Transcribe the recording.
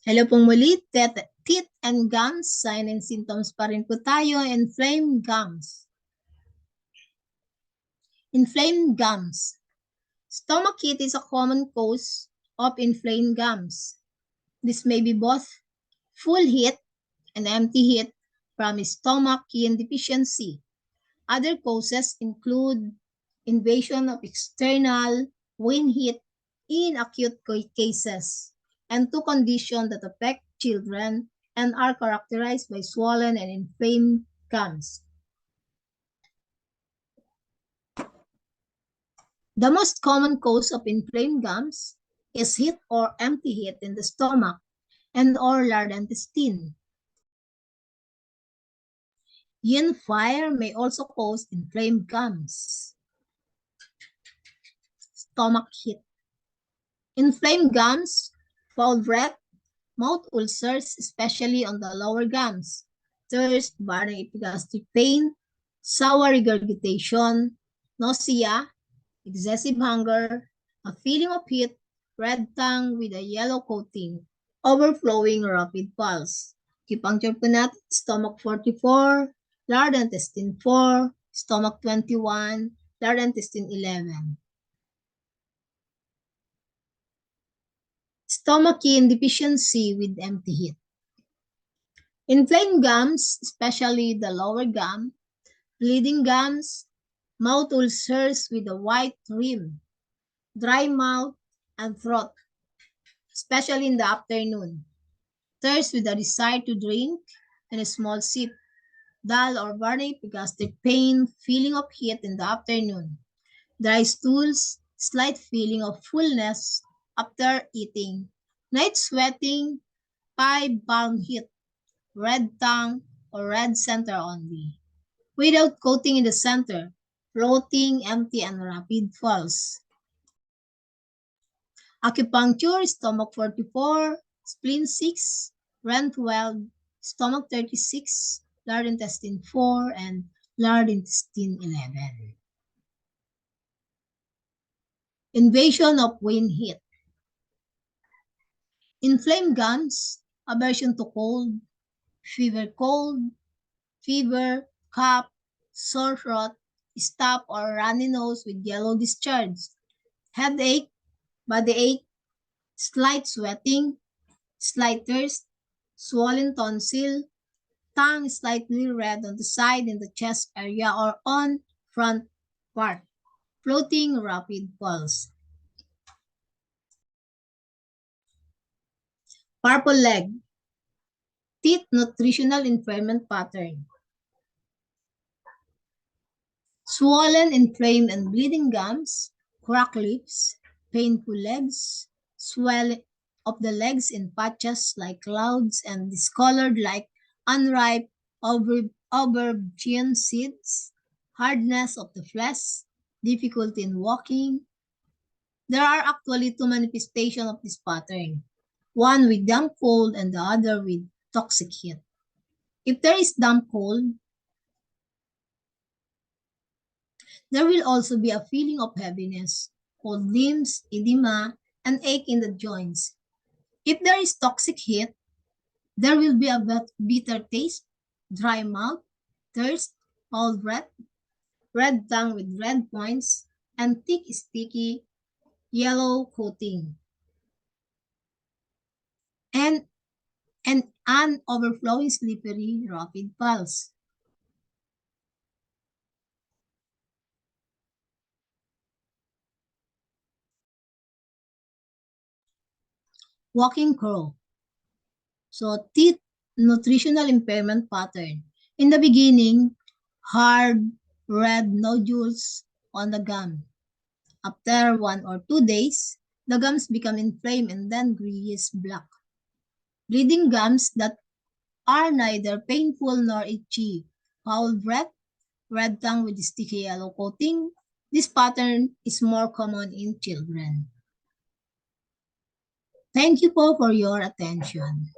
Hello pong muli, teeth and gums, sign and symptoms pa rin po tayo, inflamed gums. Inflamed gums. Stomachache is a common cause of inflamed gums. This may be both full heat and empty heat from stomachache deficiency. Other causes include invasion of external wind heat in acute cases, and two conditions that affect children and are characterized by swollen and inflamed gums. The most common cause of inflamed gums is heat or empty heat in the stomach and or large intestine. Yin fire may also cause inflamed gums. Stomach heat. Inflamed gums, foul breath, mouth ulcers, especially on the lower gums, thirst, burning epigastric pain, sour regurgitation, nausea, excessive hunger, a feeling of heat, red tongue with a yellow coating, overflowing rapid pulse. Acupuncture po natin, stomach 44, large intestine 4, stomach 21, large intestine 11. Stomachache deficiency with empty heat. Inflamed gums, especially the lower gum, bleeding gums, mouth ulcers with a white rim, dry mouth and throat, especially in the afternoon, thirst with a desire to drink and a small sip, dull or burning epigastric pain, feeling of heat in the afternoon, dry stools, slight feeling of fullness after eating, night sweating, palm heat, red tongue, or red center only, without coating in the center, floating, empty, and rapid pulse. Acupuncture, stomach 44, spleen 6, REM 12, stomach 36, large intestine 4, and large intestine 11. Invasion of wind heat. Inflamed gums, aversion to cold, fever, cough, sore throat, stuffed or runny nose with yellow discharge, headache, body ache, slight sweating, slight thirst, swollen tonsil, tongue slightly red on the side in the chest area or on front part, floating rapid pulse. Purple leg, teeth nutritional impairment pattern. Swollen, inflamed, and bleeding gums, cracked lips, painful legs, swelling of the legs in patches like clouds and discolored like unripe aubergine seeds, hardness of the flesh, difficulty in walking. There are actually two manifestations of this pattern, one with damp cold and the other with toxic heat. If there is damp cold, there will also be a feeling of heaviness, cold limbs, edema, and ache in the joints. If there is toxic heat, there will be a bitter taste, dry mouth, thirst, foul breath, red tongue with red points, and thick, sticky, yellow coating, and an overflowing, slippery, rapid pulse. Walking crow. So, teeth nutritional impairment pattern. In the beginning, hard red nodules on the gum. After 1 or 2 days, the gums become inflamed and then greenish black. Bleeding gums that are neither painful nor itchy. Foul breath, red tongue with sticky yellow coating. This pattern is more common in children. Thank you po for your attention.